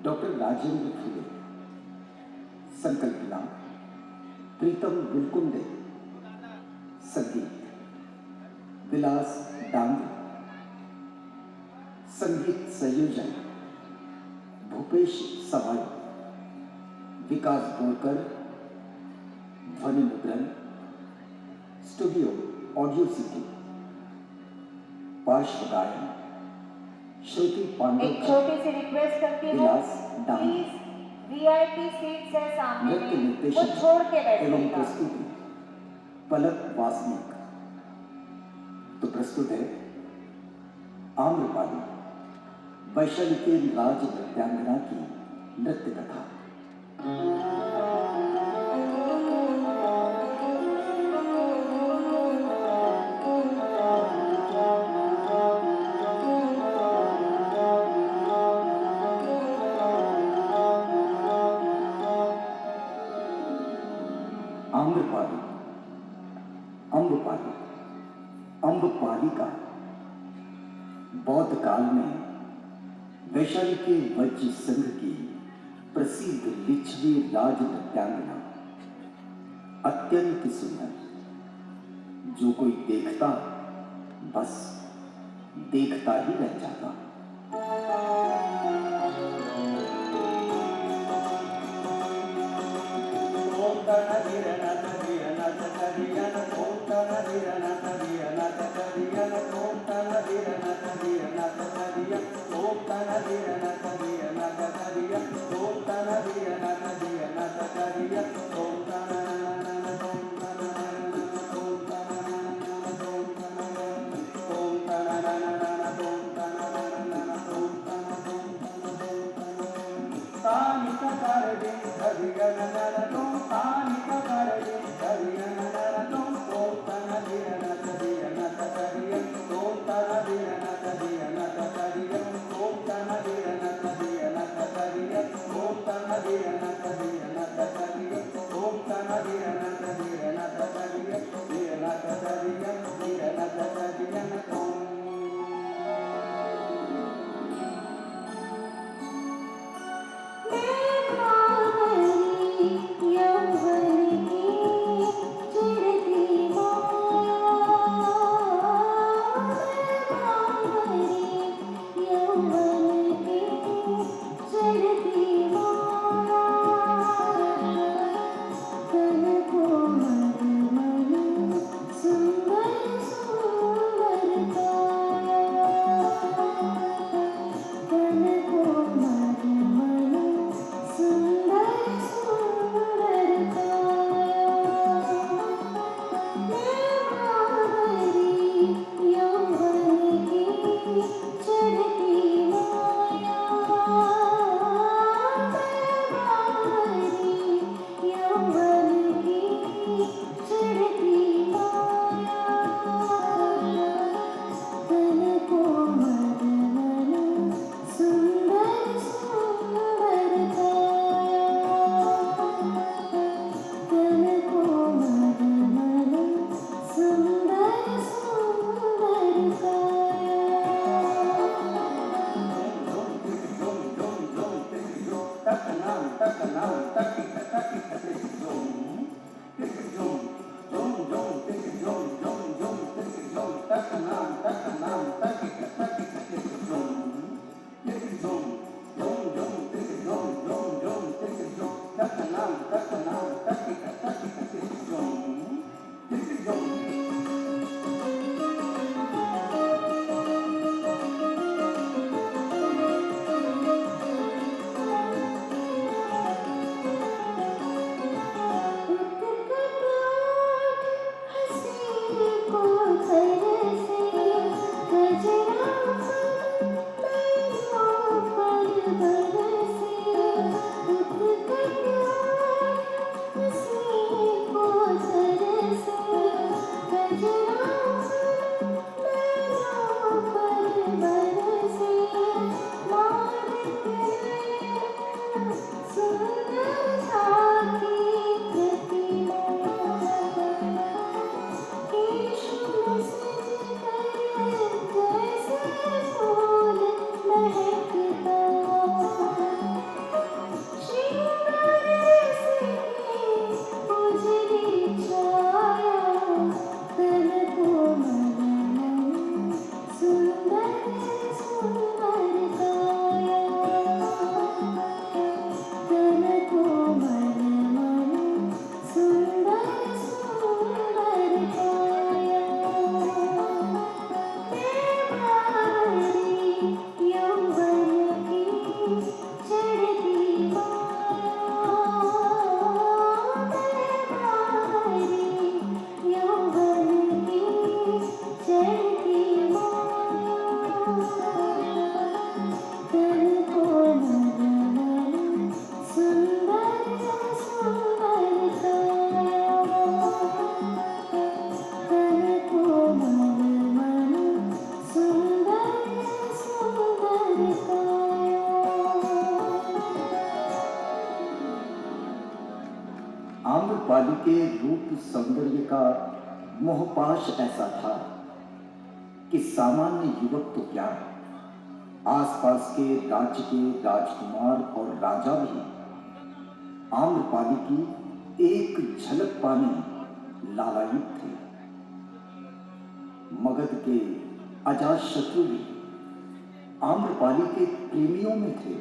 Doctor Rajendra फुले, संकल्पना प्रीतम गुलकुंडे, विलास डांगे, संगीत संयोजन भूपेश सवाई, विकास बोरकर, ध्वनि मुद्रण स्टूडियो ऑडियो सिटी, पार्श्व गायन श्रुति पांडे। एक छोटी सी रिक्वेस्ट करती हूँ, विलास डांगे, प्लीज वीआईपी सीट्स है सामने नृत्य में, वो निर्देशन छोड़ के एवं बैठिएगा। प्रस्तुति पलक वासनिक। तो प्रस्तुत है आम्रपाली, वैशाली के राज नृत्यांगना की नृत्य कथा। आम्रपाली, अम्बपाली, अम्बपालिका बौद्ध काल में वैशाली के वज्र संघ की प्रसिद्ध लिच्छवी राज नृत्यांगना, अत्यंत सुंदर, जो कोई देखता बस देखता ही रह जाता। के रूप सौंदर्य का मोहपाश ऐसा था कि सामान्य युवक तो क्या, आसपास के राज्य के राजकुमार और राजा भी आम्रपाली की एक झलक पाने लालायित थे। मगध के अजातशत्रु भी आम्रपाली के प्रेमियों में थे।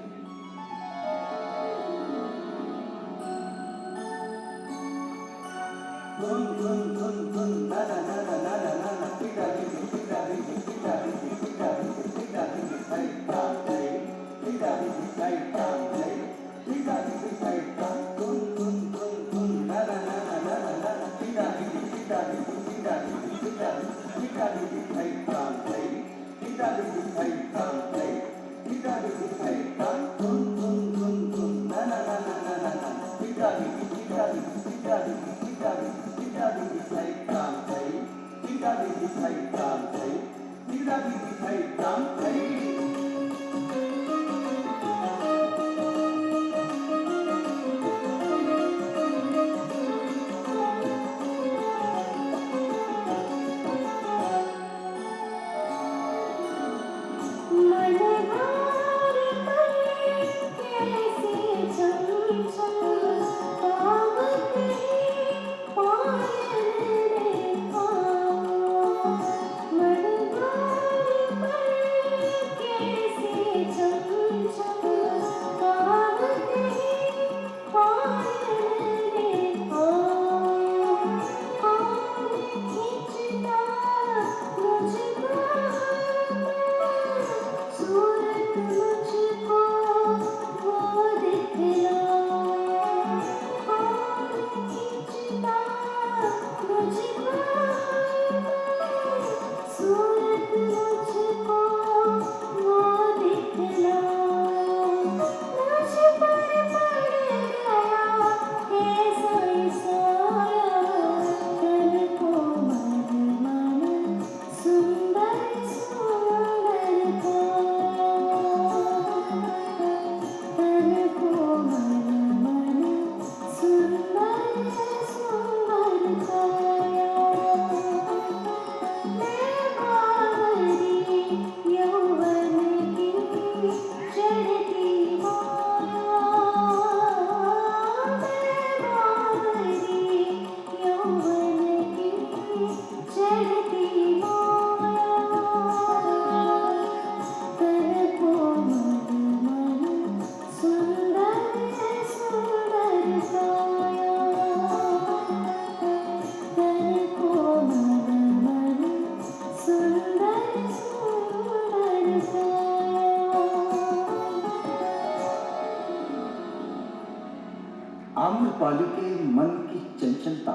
आम्रपाली के मन की चंचलता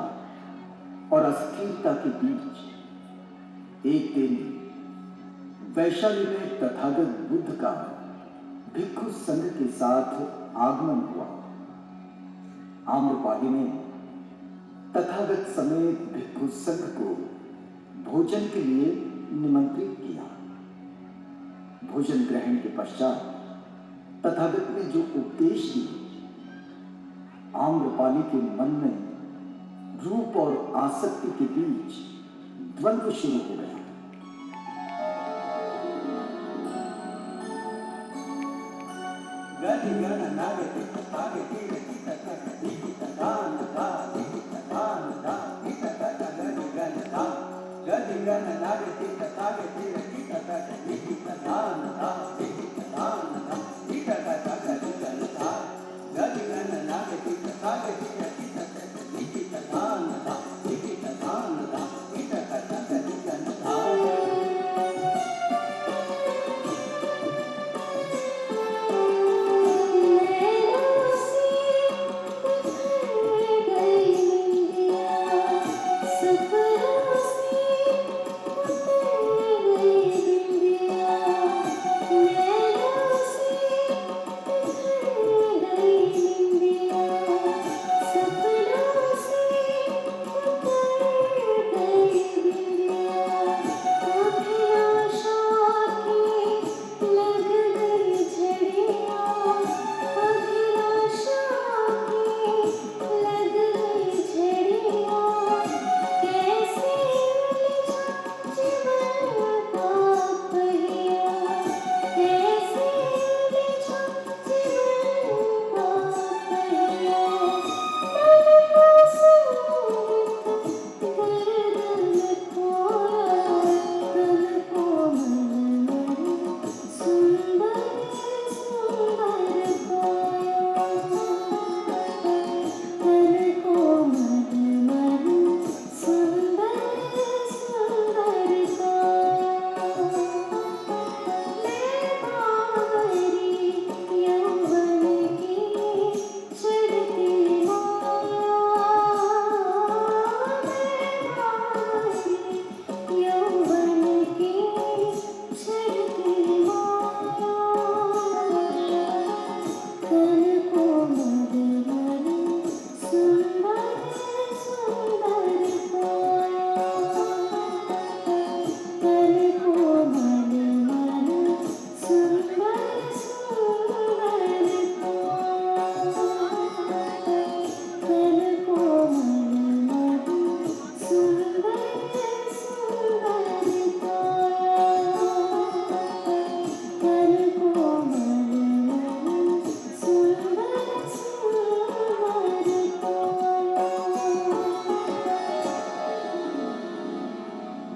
और अस्थिरता के बीच एक दिन वैशाली में तथागत बुद्ध का भिक्षु संघ के साथ आगमन हुआ। आम्रपाली ने तथागत समेत भिक्षु संघ को भोजन के लिए निमंत्रित किया। भोजन ग्रहण के पश्चात तथागत ने जो उपदेश दिए, आम्रपाली के मन में रूप और आसक्ति के बीच द्वंद्व शुरू हो गया।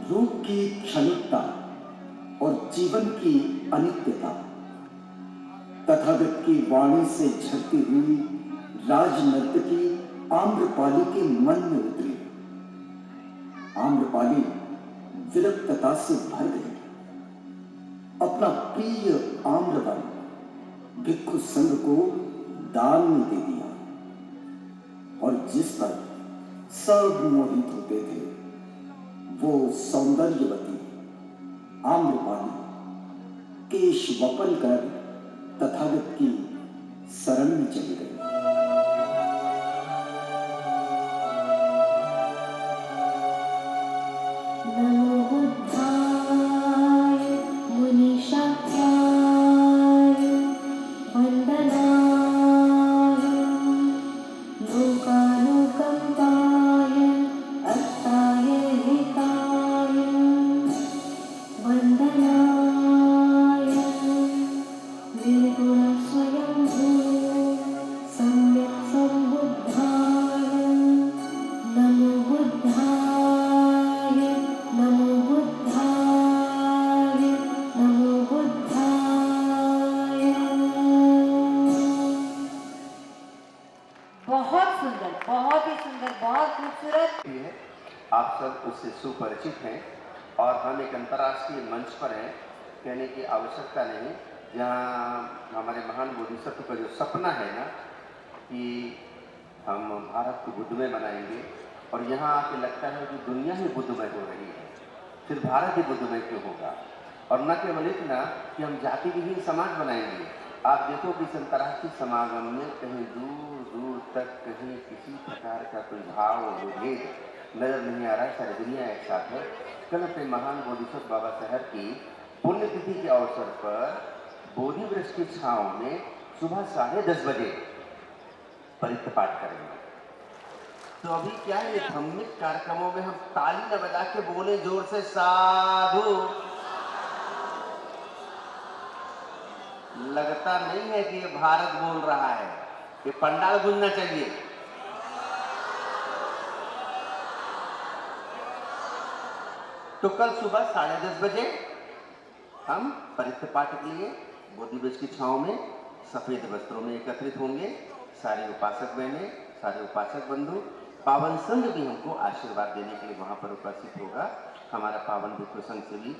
रूप की क्षणिकता और जीवन की अनित्यता, तथागत की वाणी से झरती हुई राजनर्तकी आम्रपाली के मन में उतरी। आम्रपाली विरक्तता से भर गई। अपना प्रिय आम्रवन भिक्षु संघ को दान में दे दिया और जिस पर सब मोहित होते थे वो सौंदर्यवती आम्रपाली केश वपन कर तथागत की शरण में चली गई। नमो बुद्धाय मुनिशाख्याय वन्दनाय लोकानुकम्पाय अर्थाय हिताय वन्दनाय निर्गुणस्वयंभू सम्यक् सम्बुद्धाय नमो बुद्धाय नमो बुद्धाय नमो बुद्धाय। बहुत ही सुंदर, बहुत खूबसूरत। है, आप सब उससे सुपरिचित हैं और हम एक अंतर्राष्ट्रीय मंच पर हैं, कहने की आवश्यकता नहीं, जहाँ हमारे महान बोधिसत्व का जो सपना है ना कि हम भारत को बुद्धमय बनाएंगे, और यहाँ आके लगता है कि दुनिया ही बुद्धमय हो रही है, फिर भारत ही बुद्धमय क्यों होगा। और न केवल इतना कि हम जाति विहीन समाज बनाएंगे। आप देखो कि इस अंतर्राष्ट्रीय समागम में कहीं दूर दूर तक कहीं किसी प्रकार का कोई भाव और भेद नजर नहीं आ रहा है, सारी दुनिया एक साथ है। कल अपने महान बोधिसत्व बाबा साहब की पुण्यतिथि के अवसर पर बोधि वृक्ष की छांव में सुबह 10:30 बजे परित्र पाठ करेंगे। तो अभी क्या है, ये धार्मिक कार्यक्रमों में हम ताली न बजा के बोले जोर से साधु, लगता नहीं है कि ये भारत बोल रहा है, ये पंडाल गूंजना चाहिए। तो कल सुबह 10:30 बजे हम परित्र पाठ के लिए बोधि वृक्ष की छांव में सफेद वस्त्रों में एकत्रित होंगे। सारे उपासक बहनें, सारे उपासक बंधु, पावन संघ भी हमको आशीर्वाद देने के लिए वहाँ पर उपस्थित होगा। हमारा पावन भिक्षु संघ से भी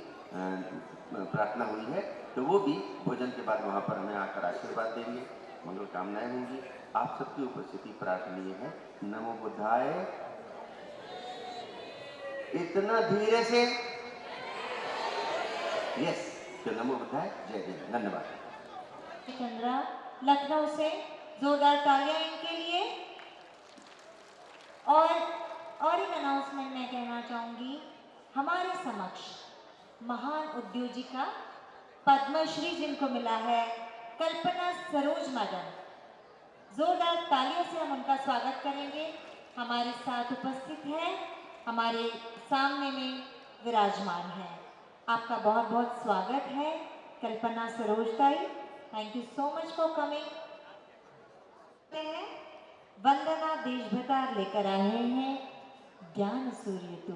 प्रार्थना हुई है, तो वो भी भोजन के बाद वहाँ पर हमें आकर आशीर्वाद देंगे, मंगल कामनाएं होंगी। आप सबकी उपस्थिति प्रार्थनीय है। नमो बुद्धाय। इतना धीरे से यस, तो नमो बुद्धाय, जय जय, धन्यवाद। चंद्रा लखनऊ से जोरदार तालियां इनके लिए। और एक अनाउंसमेंट मैं कहना चाहूँगी, हमारे समक्ष महान उद्योजिका पद्मश्री जिनको मिला है कल्पना सरोज मैडम, जोरदार तालियों से हम उनका स्वागत करेंगे। हमारे साथ उपस्थित है, हमारे सामने में विराजमान है। आपका बहुत बहुत स्वागत है कल्पना सरोज ताई, thank you so much for coming. Vandana Deshbhatar लेकर आए हैं ज्ञान सूर्य तू।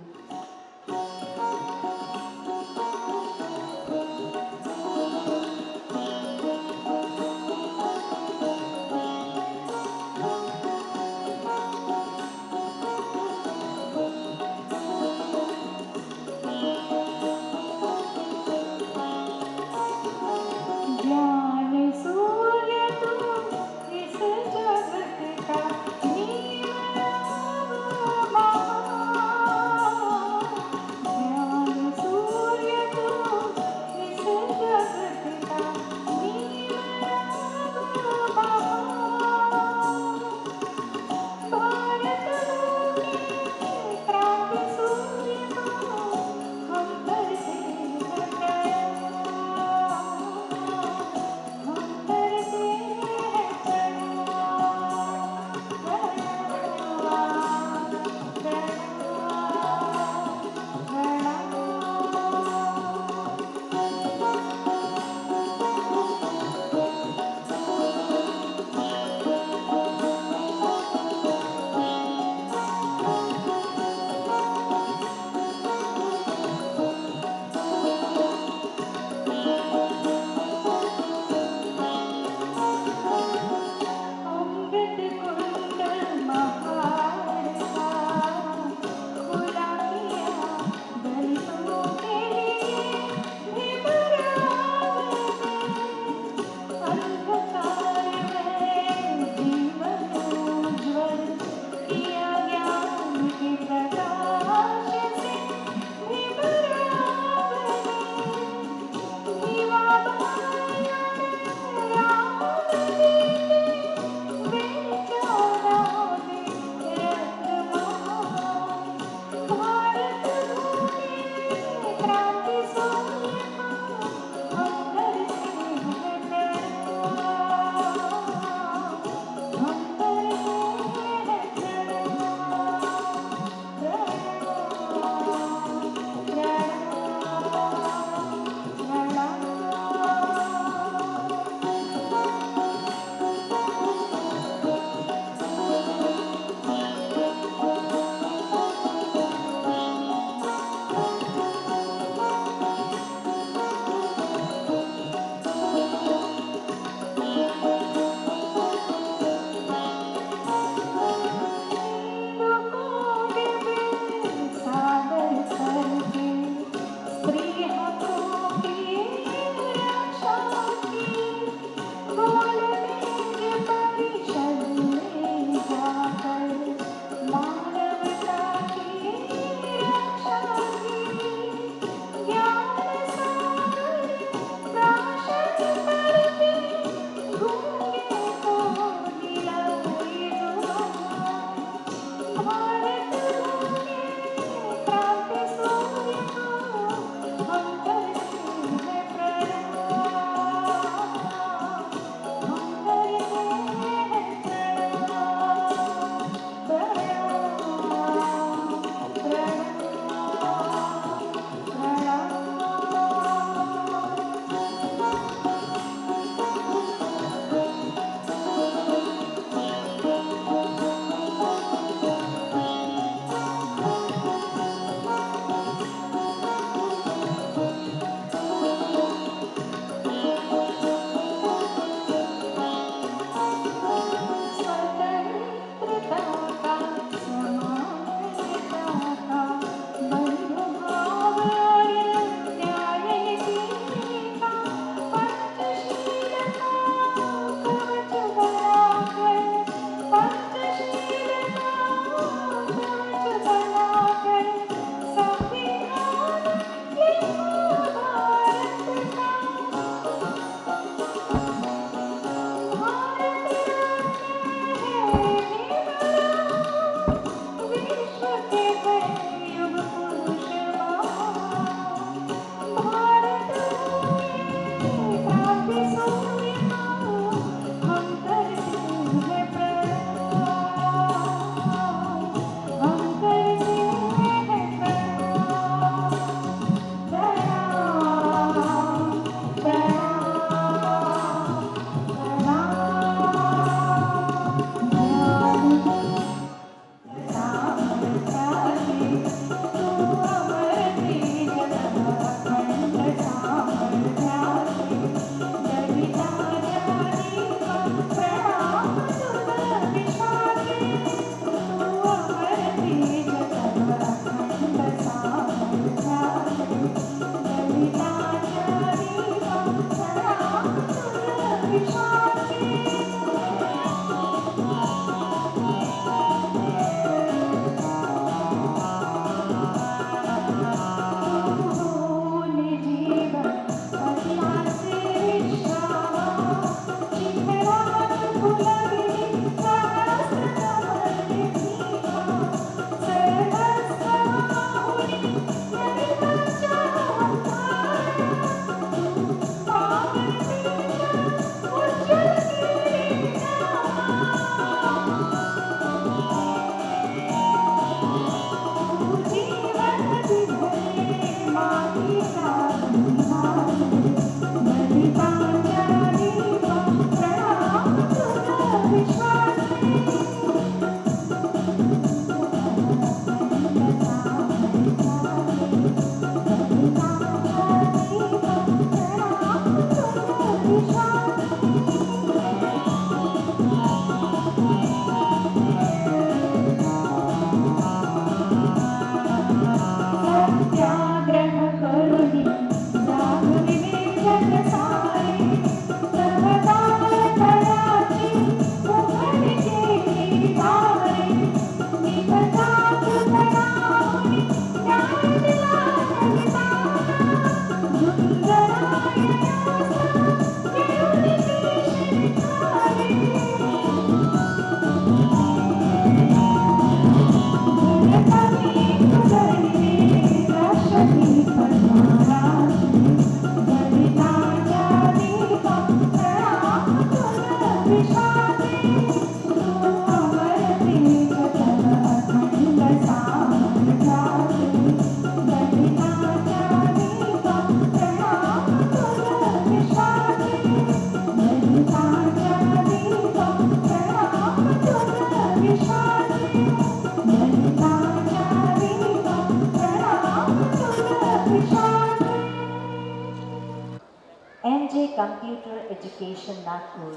एमजे कंप्यूटर एजुकेशन नागपुर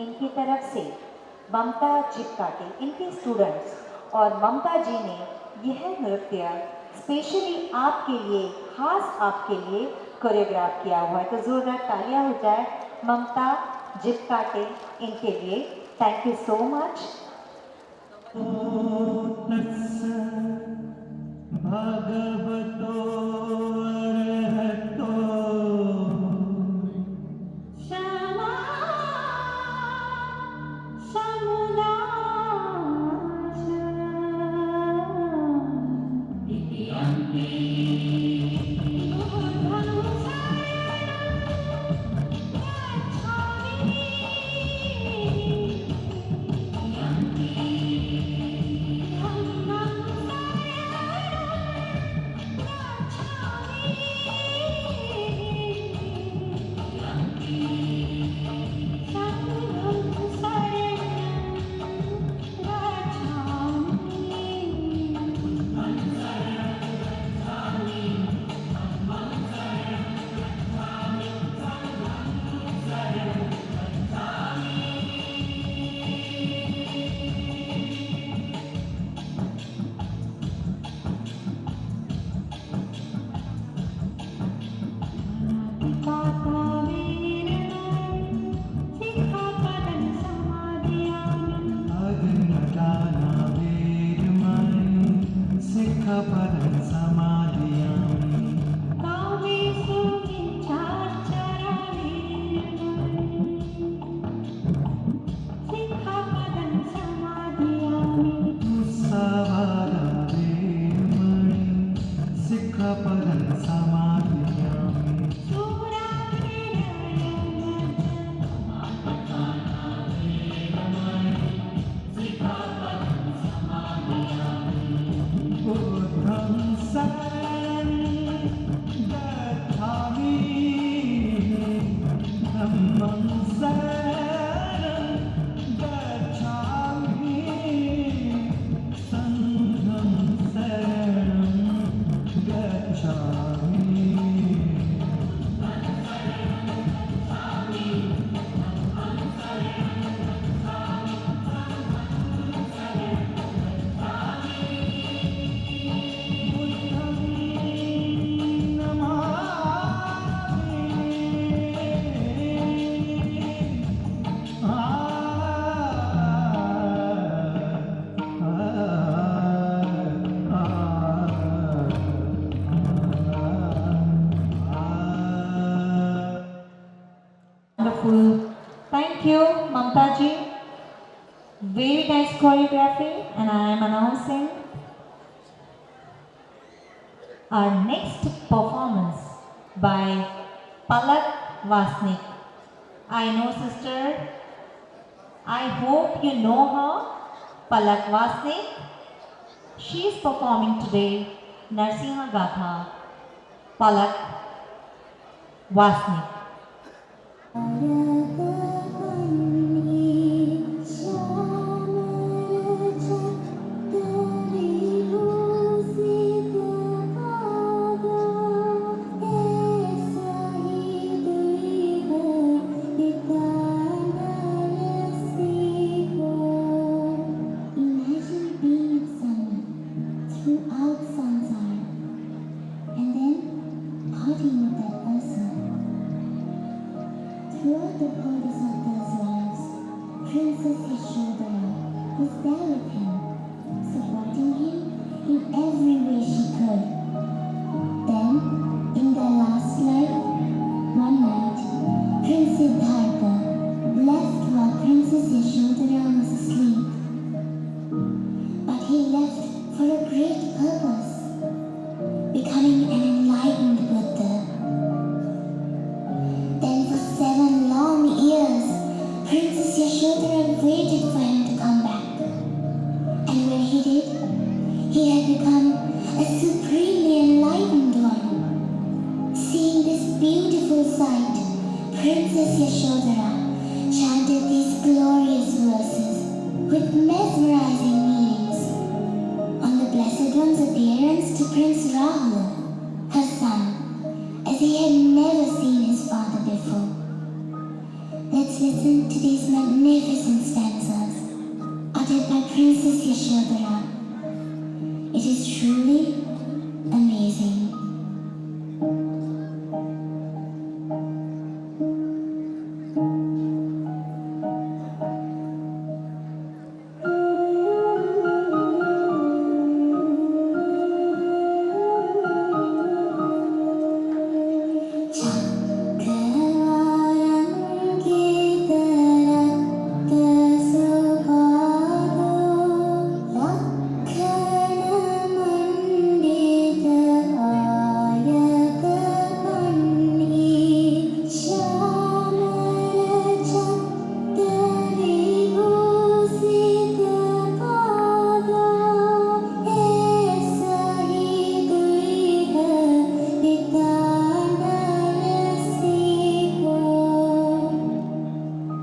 इनकी तरफ से ममता चिपकाटे इनके स्टूडेंट्स और ममता जी ने यह नृत्य स्पेशली आपके लिए, खास आपके लिए कोरियोग्राफ किया हुआ है। तो जोरदार तालियां हो जाए ममता चिपकाटे इनके लिए। Thank you so much. भगवतो अरहतो क्षमा समुदाय सिक्खपदं समादयामि। मुसावादा वेरमणि सिक्खपदं समादयामि। बुद्धं शरणं गच्छामि। धम्मं शरणं गच्छामि। संघं शरणं गच्छामि। Wonderful. Thank you, Mamta ji. Very nice choreography, and I am announcing our next performance by Palak Vasnik. I know, sister. I hope you know her, Palak Vasnik. She is performing today Narsimha Gatha. Palak Vasnik. Imagine being with someone throughout samsara and then parting with that person. Throughout the Bodhisattva's lives, Princess Yashodhara was there with him, supporting him in every way she could. Then, in their last life, one night, Prince Siddhartha left while Princess Yashodhara was asleep. But he left for a great purpose, becoming an enlightened Buddha. Then for 7 long years, Princess Yashodhara waited for him to come back. And when he did, he had become a supremely enlightened one. Seeing this beautiful sight, Princess Yashodhara chanted these glorious verses with mesmerizing meanings on the Blessed One's appearance to Prince Rahula, her son. he had never seen his father before. Let's listen to these magnificent stanzas uttered by Princess Yashodhara. It is truly amazing.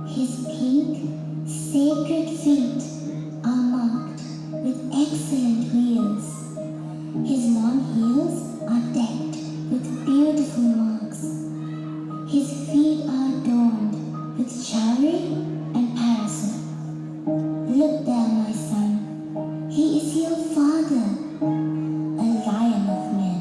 His pink, sacred feet are marked with excellent wheels. His long heels are decked with beautiful marks. His feet are adorned with chowri and parasol. Look there, my son. He is your father, a lion of men.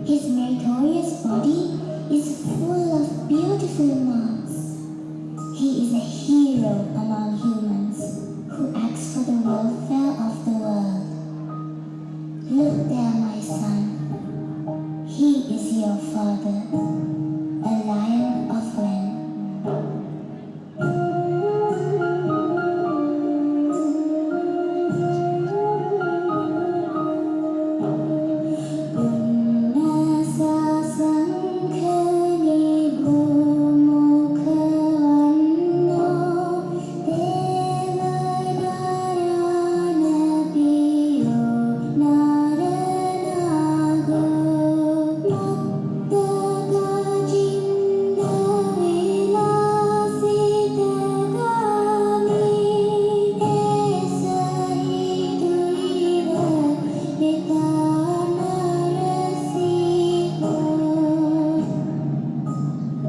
His meritorious body is full of beautiful marks. He is a hero among humans who acts for the welfare of the world. Look there, my son. He is your father, a lion of men.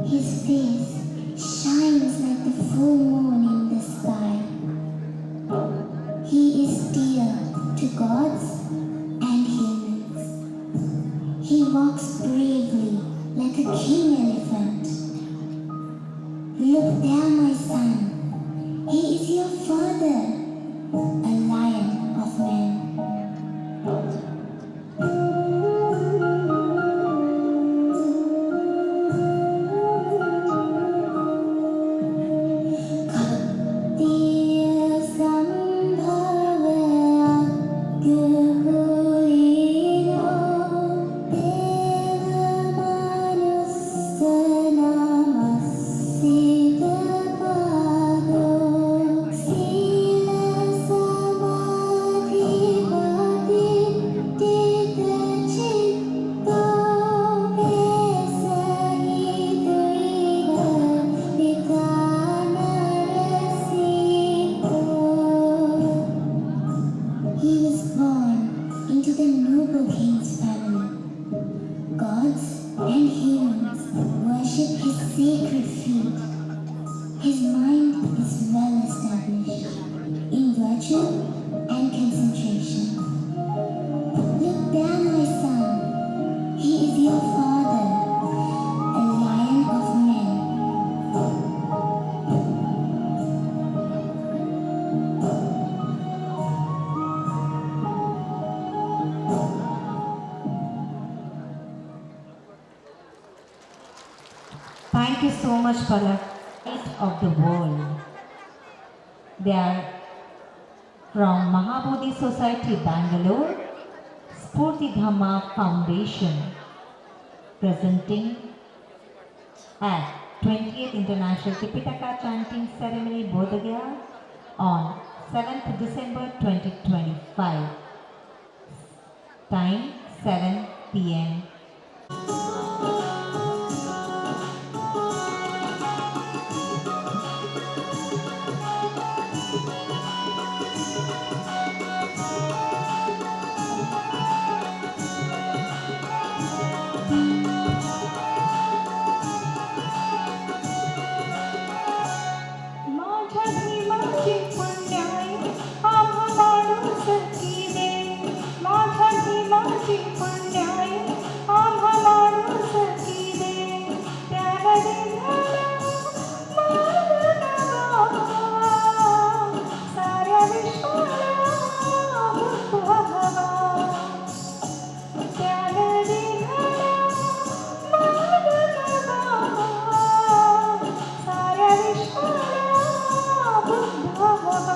His face shines like the full moon in the sky. He is dear to gods and humans. He walks bravely like a king elephant. Look there, my son. He is your father, a lion of men. He was born into the noble king's family. Gods and humans worship his sacred feet. His mind is well established in virtue and concentration. Look there, my son. He is your father, a lion of men. Thank you so much, Palak. Of the world. They are from Mahabodhi Society, Bangalore, Spurti Dhamma Foundation, presenting at 20th International Tipitaka Chanting Ceremony, Bodh Gaya, on 7th December 2025. Time 7 p.m. माझ्या भीमाची पुण्याई आम्हा माणूस की दे माझ्या भीमाची पुण्याई आम्हा माणूस की दे त्याला दिला साऱ्या विश्वाला हवा त्याला दिला साऱ्या विश्वाला हवा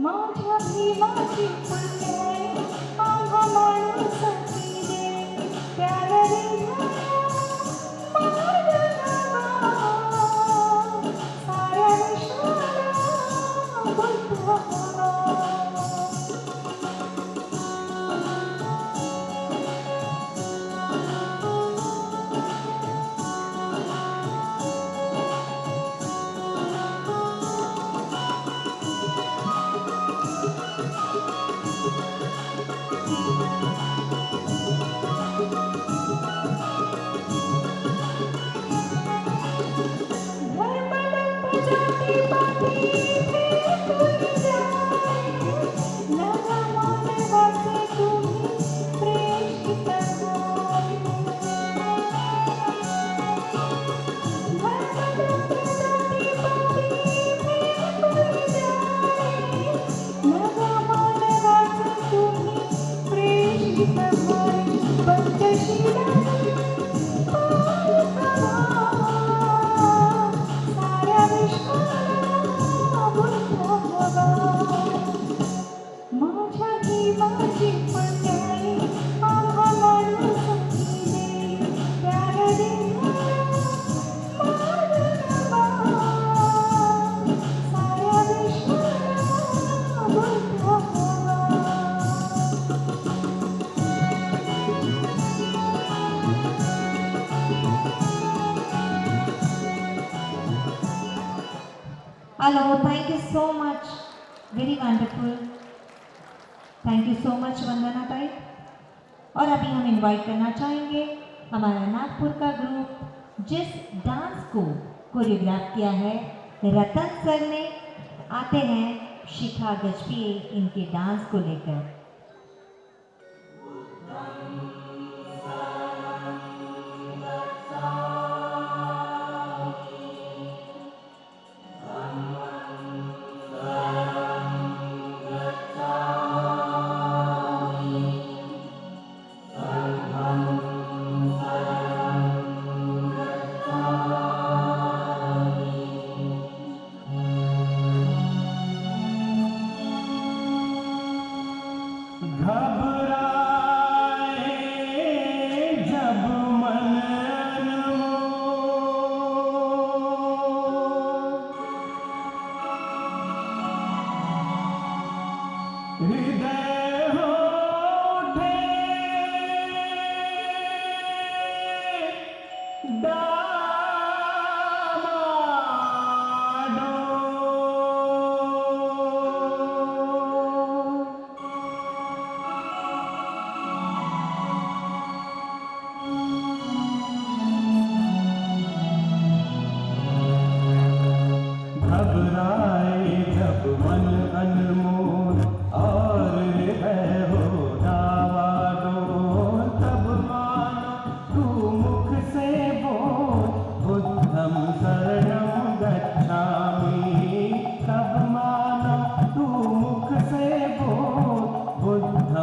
माझ्या भीमाची पुण्याई आम्हा माणूस की दे त्याला दिला साऱ्या विश्वाला हवा माझ्या भीमाची पुण्याई आम्हा माणूस की दे त्याला दिला साऱ्या विश्वाला हवा Hello, thank you so much. Very wonderful. Thank you so much, वंदना ताई. और अभी हम इनवाइट करना चाहेंगे हमारा नागपुर का ग्रुप जिस डांस को कोरियोग्राफ किया है रतन सर ने. आते हैं शिखा गजपिये इनके डांस को लेकर. घबराए जब मन अनमोल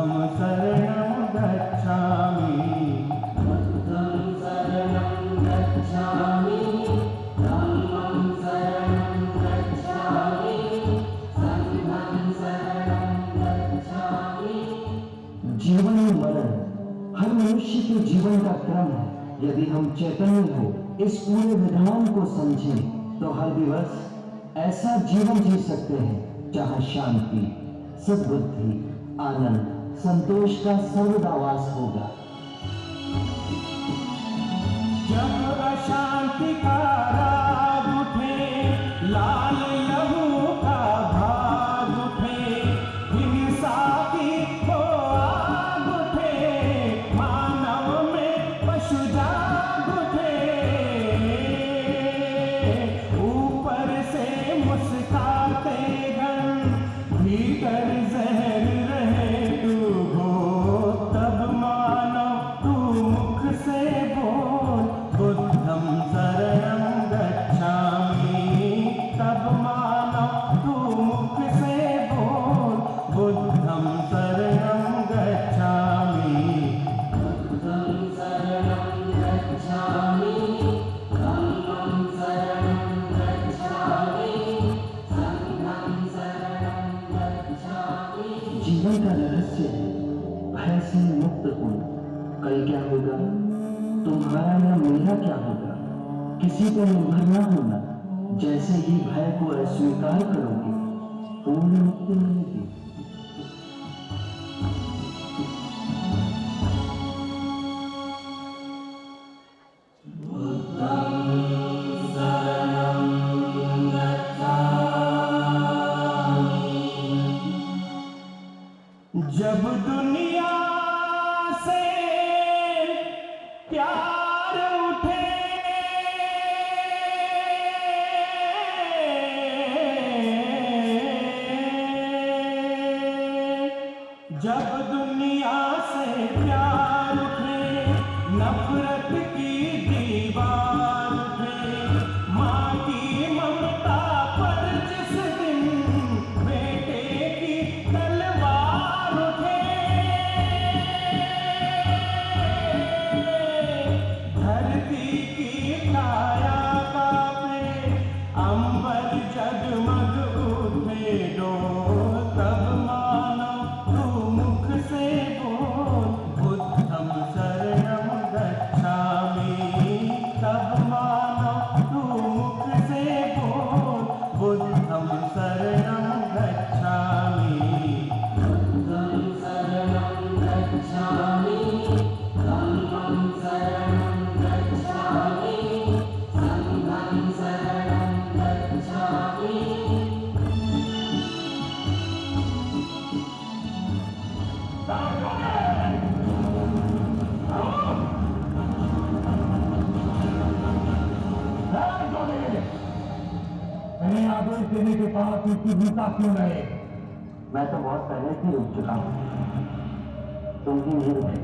बुद्धं शरणं गच्छामि बुद्धं शरणं गच्छामि धम्मं शरणं गच्छामि संघं शरणं गच्छामि। जीवन और मरण हर मनुष्य के जीवन का क्रम है। यदि हम चैतन्य हो इस पूरे विधान को समझें तो हर दिवस ऐसा जीवन जी सकते हैं जहाँ शांति, सद्बुद्धि, आनंद, संतोष का सर्वदा वास होगा। जब अशांति का राग उठे, लाल लहू का भाग उठे, हिंसा की वो आग उठे, मानव में पशु जाग उठे, ऊपर से मुस्काते गन, भीतर जहर रहे डूबो, तब मानो तू मुख से बोल बुद्धं शरणं गच्छामि, तब मानो तू मुख से बोल बुद्धं शरणं गच्छामि। बुद्धं शरणं गच्छामि धम्मं शरणं गच्छामि संघं शरणं गच्छामि। जीवन का रहस्य है भय से मुक्त होना। कल क्या होगा, तुम्हारा या मेरा क्या होगा, किसी पर निर्भर न होना। जैसे ही भय को अस्वीकार करोगे पूर्ण मुक्ति मिलेगी। जब दुनिया से प्यार उठे, जब दुनिया से प्यार उठे, नफरत की दीवार उठे, माँ की ममता पर जिस दिन बेटे की तलवार उठे, धरती की काया कांपे, अंबर जगमग उठे डोल, तब मानो तू मुख से बोल बुद्धं शरणं गच्छामि, तब मानो तू मुख से बोल बुद्धं शरणं गच्छामि। बुद्धं शरणं गच्छामि धम्मं शरणं गच्छामि संघं शरणं गच्छामि। मैंने आदेश देने के बाद उसकी भूता क्यों रहे? मैं तो बहुत पहले से रुक चुका हूँ, तुम ही नहीं रुके।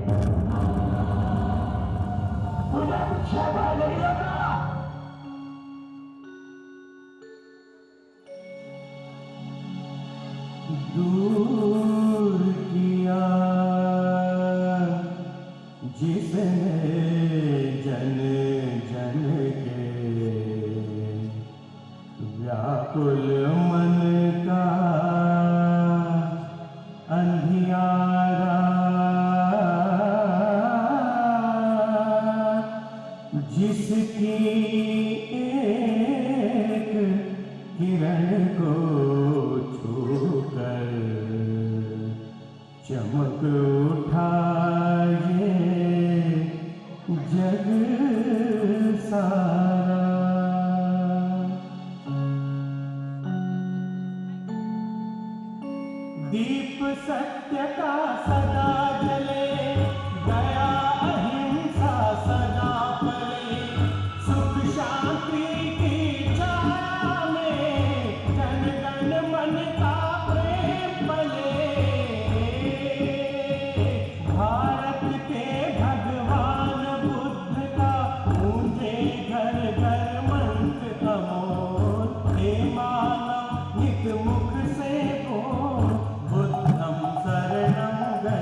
मुझे कुछ भय नहीं लगा। दूर किया जिसने जन जन के, व्याकुल मन का अंधियारा, जिसकी एक किरण को छूकर चमक उठा ये जग सारा। दीप सत्य का सदा जले, दया अहिंसा सदा पले, सुख शांति की छाया में जन गण मन का प्रेम पले। भारत के भगवान बुद्ध का गूंजे घर घर मंत्र अमोल, हे मानव नित मुख से बोल बुद्धं शरणं गच्छामि।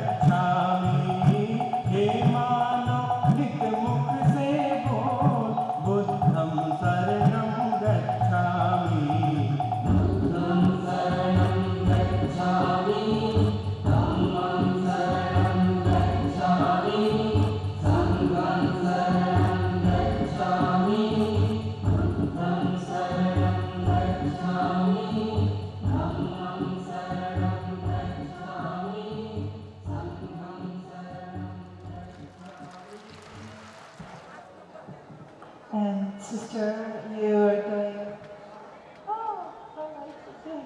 Sister, you are doing. Oh, how nice to see.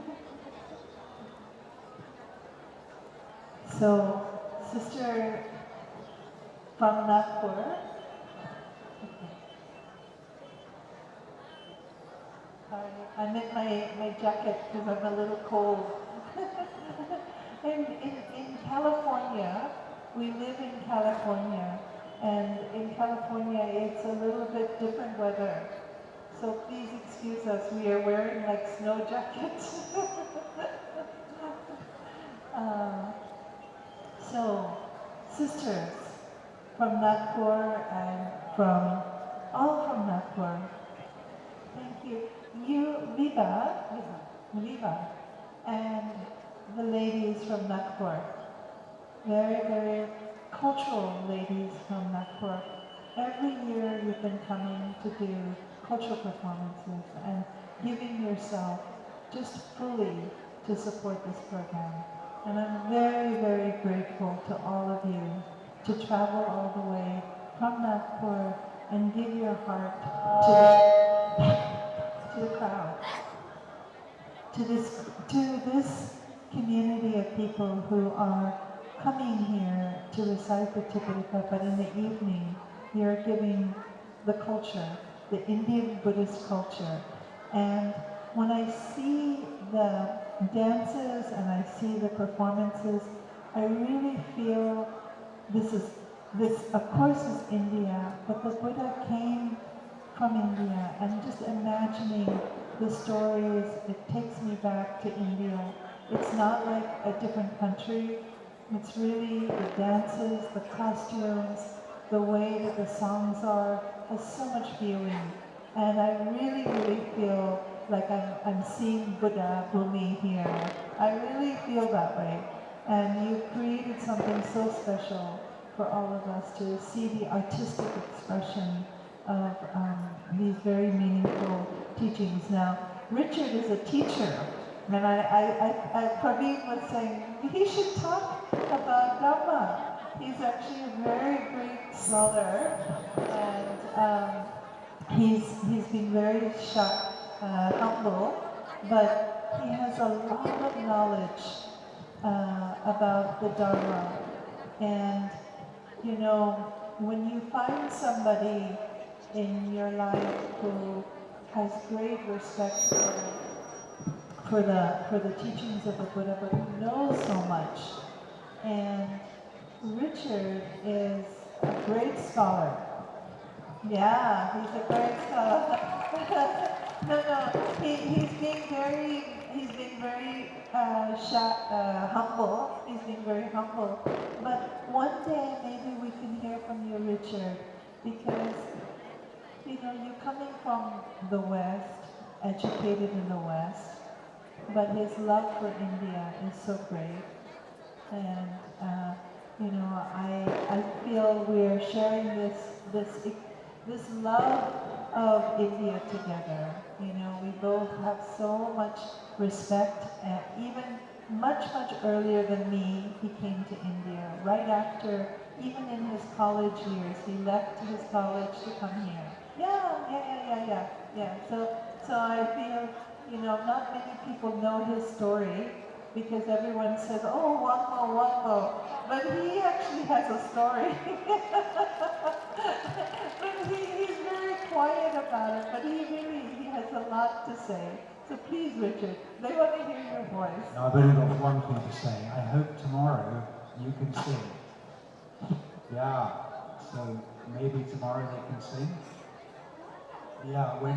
So, Sister from Nagpur. Sorry, I'm in my jacket because I'm a little cold. in California, we live in California, and in California it's a little bit different weather. So please excuse us, we are wearing like snow jackets. So, sisters from Nagpur and all from Nagpur, thank you. You, Viva, and the ladies from Nagpur, very, very cultural ladies from Nagpur. Every year you've been coming to do cultural performances and giving yourself just fully to support this program. And I'm very, very grateful to all of you to travel all the way from Nagpur and give your heart to the crowd, to this community of people who are coming here to recite the Tipitaka, but in the evening you're giving the culture, the Indian Buddhist culture. And when I see the dances and I see the performances, I really feel this of course is India, but the Buddha came from India, and just imagining the stories, it takes me back to India. It's not like a different country, it's really the dances, the costumes, the way that the songs are, has so much feeling. And I really, really feel like I'm seeing Buddha Bhumi here. I really feel that way. And you created something so special for all of us to see the artistic expression of these very meaningful teachings. Now, Richard is a teacher, and Praveen was saying he should talk about Dhamma. He's actually a very great scholar, and he's been very humble, but he has a lot of knowledge about the Dharma. And you know, when you find somebody in your life who has great respect for the teachings of the Buddha, but who knows so much, and Richard is a great scholar. Yeah, he's a great scholar. He's been very humble. He's been very humble. But one day maybe we can hear from you, Richard, because you know you're coming from the West, educated in the West, but his love for India is so great, and you know I feel we're sharing this love of India together. You know, we both have so much respect, and even much earlier than me, he came to India. Right after, even in his college years, he left his college to come here. Yeah. So I feel, you know, not many people know his story because everyone says, oh, Wangmo. But he actually has a story. But he's very quiet about it, but he has a lot to say. So please, Richard, they want to hear your voice. Now, I've only got one thing to say. I hope tomorrow you can sing. Yeah, so maybe tomorrow they can sing. Yeah, when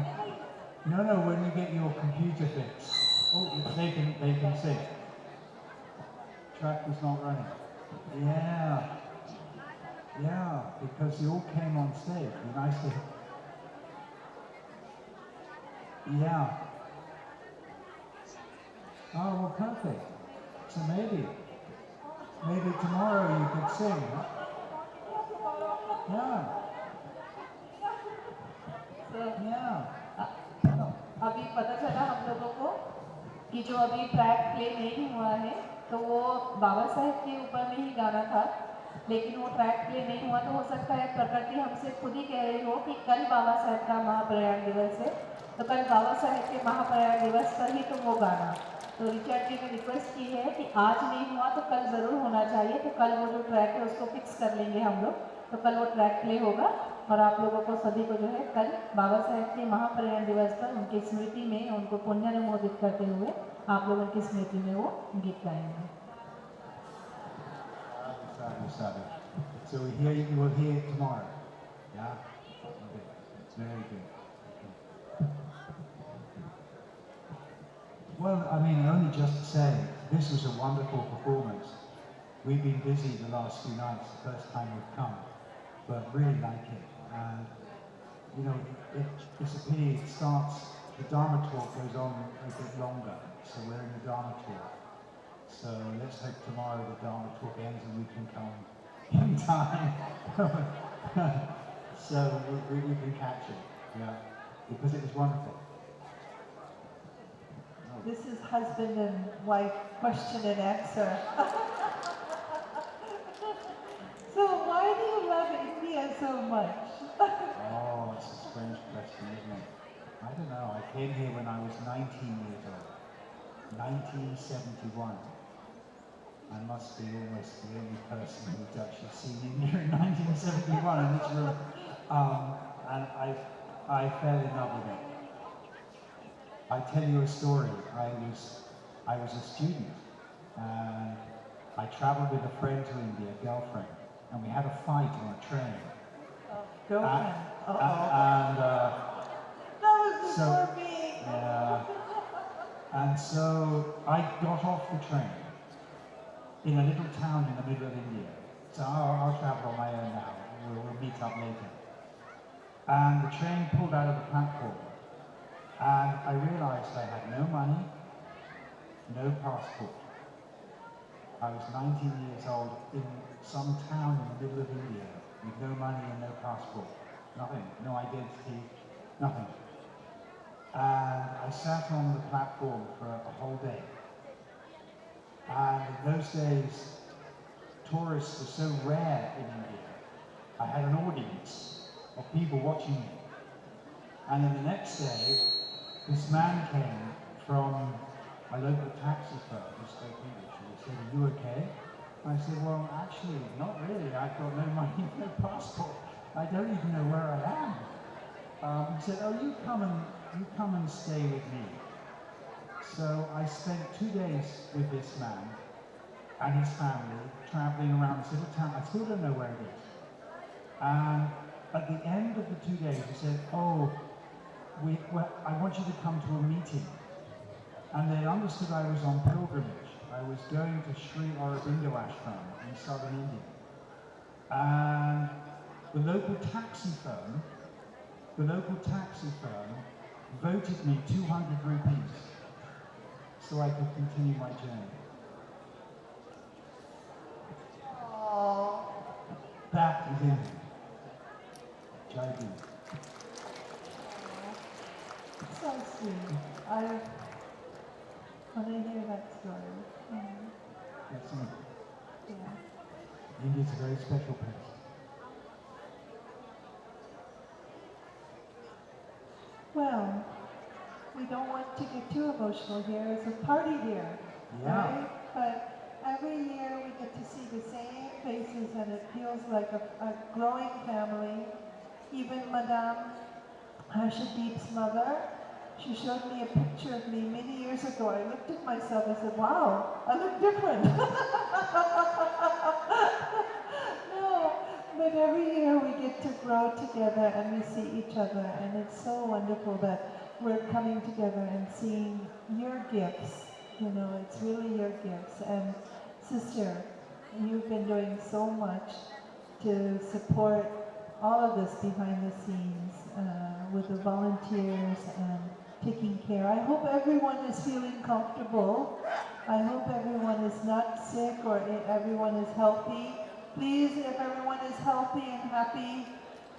you get your computer fixed. Oh, they can sing. Track was not running. Yeah, because you all came on stage. It'd be nice to. Yeah. Oh, well, perfect. So maybe tomorrow you could sing. Huh? Yeah. अभी पता चला हम लोगों को कि जो अभी track play नहीं हुआ है तो वो बाबा साहेब के ऊपर में ही गाना था, लेकिन वो ट्रैक प्ले नहीं हुआ, तो हो सकता है प्रकृति हमसे खुद ही कह रही हो कि कल बाबा साहेब का महाप्रयाण दिवस है, तो कल बाबा साहेब के महाप्रयाण दिवस पर ही तुम वो गाना। तो रिचर्ड जी ने रिक्वेस्ट की है कि आज नहीं हुआ तो कल ज़रूर होना चाहिए, तो कल वो जो ट्रैक है उसको फिक्स कर लेंगे हम लोग, तो कल वो ट्रैक प्ले होगा और आप लोगों को सभी को जो है कल बाबा साहेब के महाप्रयाण दिवस पर उनकी स्मृति में उनको पुण्यानुमोदित करते हुए आप लोग उनकी स्मृति में वो गीत गाएंगे। So you will hear it tomorrow. Yeah? Okay. It's very good. Well, I mean, only just to say, this was a wonderful performance. We've been busy the last few nights, the first time we've come, but really like it. And, you know, it's a pity it starts, the Dharma talk goes on a bit longer, so we're in the Dharma talk. So let's hope tomorrow the Dharma talk ends and we can come in time. So we can catch it, yeah, because it was wonderful. This is husband and wife question and answer. So why do you love India so much? Oh, it's a strange question, isn't it? I don't know. I came here when I was 19 years old, 1971. I must be almost the only person who's actually seen India in 1971 in this room. And I fell in love with it. I tell you a story. I was a student and I traveled with a friend to India, a girlfriend, and we had a fight on a train. Girlfriend. And That was before me. yeah. And so I got off the train in a little town in the middle of India. So I'll travel on my own now. We'll meet up later. And the train pulled out of the platform. And I realized I had no money, no passport. I was 19 years old in some town in the middle of India with no money and no passport. Nothing, no identity, nothing. And I sat on the platform for a whole day. And in those days, tourists were so rare in India. I had an audience of people watching me. And then the next day, this man came from a local taxi firm who spoke English, and he said, "Are you okay?" And I said, "Well, actually, not really. I've got no money, no passport. I don't even know where I am." He said, "Oh, you come and stay with me." So I spent 2 days with this man and his family, traveling around this little town. I still don't know where it is. And at the end of the 2 days, he said, "Oh, I want you to come to a meeting." And they understood I was on pilgrimage. I was going to Sri Aurobindo Ashram in southern India. And the local taxi firm voted me 200 rupees so I could continue my journey. Oh, That is India. Jai Hind. so sweet. When I hear that story, That's it. yeah. India is a very special place. Well, we don't want to get too emotional here. It's a party here, Yeah. right? But every year we get to see the same faces and it feels like a growing family. Even Madame Harshadip's mother, she showed me a picture of me many years ago. I looked at myself and said, "Wow, I look different." No, but every year we get to grow together and we see each other, and it's so wonderful that we're coming together and seeing your gifts. You know, it's really your gifts. And sister, you've been doing so much to support all of this behind the scenes with the volunteers and taking care. I hope everyone is feeling comfortable. I hope everyone is not sick or everyone is healthy. Please, if everyone is healthy and happy,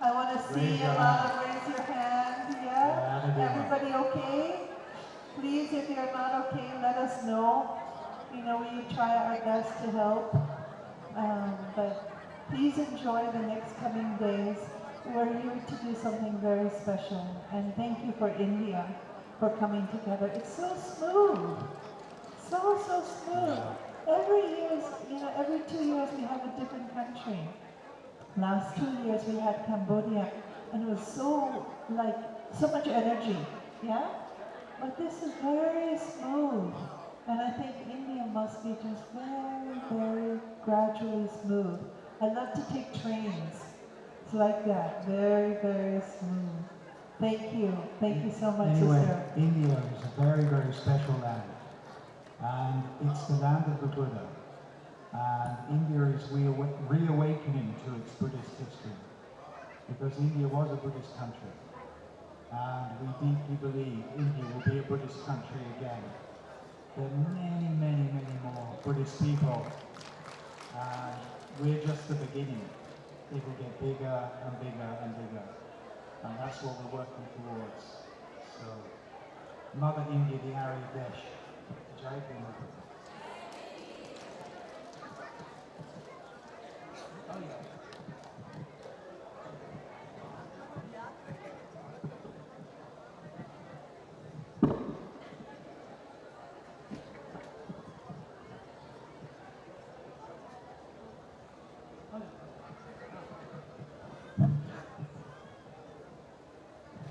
I want to see Raise a your lot hand. of raise your hand. Yeah, Yeah? everyone. Everybody okay? Please, if you're not okay, let us know. You know, we try our best to help. But please enjoy the next coming days. We're here to do something very special, and thank you for India for coming together. It's so smooth, so smooth. Every year, every 2 years we have a different country. Last 2 years we had Cambodia, and it was so much energy, yeah? But this is very smooth, and I think India must be just very, very gradually smooth. I love to take trains. It's like that, very, very smooth. Thank you so much, Anyway, sister. India is a very, very special land. And it's the land of the Buddha. And India is reawakening to its Buddhist history. Because India was a Buddhist country. And we deeply believe India will be a Buddhist country again. There are many, many, many more Buddhist people. And we're just the beginning. It will get bigger and bigger and bigger. And that's what we're working towards. So, Mother India, the Arya Desh. Jai Hind. Oh yeah.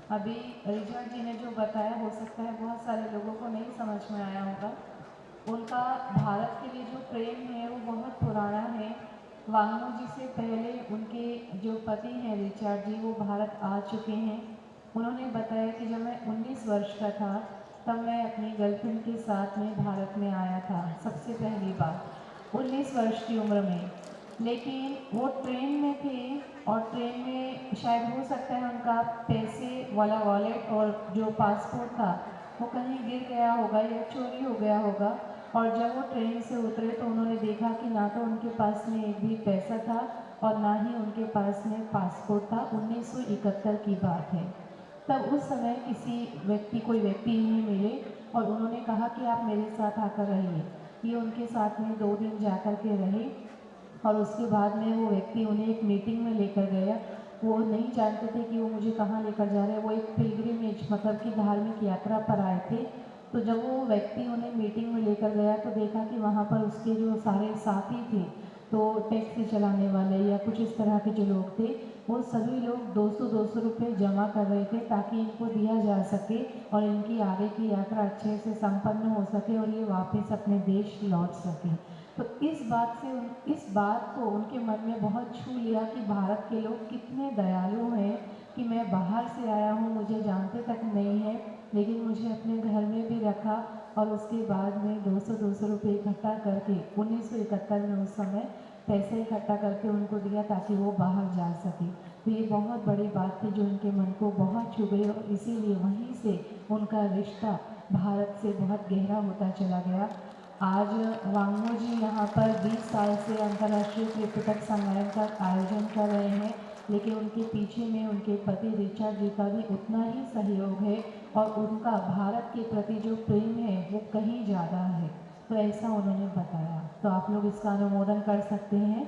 अभी Richard जी ने जो बताया, हो सकता है बहुत सारे लोगों को नहीं समझ में आया होगा। उनका भारत के लिए जो प्रेम है वो बहुत पुराना है। वांगमू जी से पहले उनके जो पति हैं रिचर्ड जी, वो भारत आ चुके हैं। उन्होंने बताया कि जब मैं 19 वर्ष का था तब मैं अपनी गर्लफ्रेंड के साथ में भारत में आया था सबसे पहली बार 19 वर्ष की उम्र में। लेकिन वो ट्रेन में थे और ट्रेन में शायद हो सकता है उनका पैसे वाला वॉलेट और जो पासपोर्ट था वो कहीं गिर गया होगा या चोरी हो गया होगा। और जब वो ट्रेन से उतरे तो उन्होंने देखा कि ना तो उनके पास में एक भी पैसा था और ना ही उनके पास में पासपोर्ट था। 1971 की बात है। तब उस समय कोई व्यक्ति नहीं मिले और उन्होंने कहा कि आप मेरे साथ आकर रहिए। ये उनके साथ में 2 दिन जाकर के रहे और उसके बाद में वो व्यक्ति उन्हें एक मीटिंग में लेकर गया। वो नहीं जानते थे कि वो मुझे कहाँ लेकर जा रहे हैं। वो एक पिलग्रिमेज मतलब कि धार्मिक यात्रा पर आए थे। तो जब वो व्यक्ति उन्हें मीटिंग में लेकर गया तो देखा कि वहाँ पर उसके जो सारे साथी थे, तो टैक्सी चलाने वाले या कुछ इस तरह के जो लोग थे, वो सभी लोग 200-200 रुपये जमा कर रहे थे ताकि इनको दिया जा सके और इनकी आगे की यात्रा अच्छे से संपन्न हो सके और ये वापस अपने देश लौट सके। तो इस बात को उनके मन में बहुत छू लिया कि भारत के लोग कितने दयालु हैं कि मैं बाहर से आया हूँ, मुझे जानते तक नहीं है, लेकिन मुझे अपने घर में भी रखा। और उसके बाद में 200-200 रुपये इकट्ठा करके 1971 में उस समय पैसे इकट्ठा करके उनको दिया ताकि वो बाहर जा सके। तो ये बहुत बड़ी बात थी जो उनके मन को बहुत छू गई और इसीलिए वहीं से उनका रिश्ता भारत से बहुत गहरा होता चला गया। आज वांगमू जी यहाँ पर 20 साल से अंतर्राष्ट्रीय त्रिपिटक सम्मेलन का आयोजन कर रहे हैं, लेकिन उनके पीछे में उनके पति रिचर्ड जी का भी उतना ही सहयोग है और उनका भारत के प्रति जो प्रेम है वो कहीं ज़्यादा है। तो ऐसा उन्होंने बताया। तो आप लोग इसका अनुमोदन कर सकते हैं।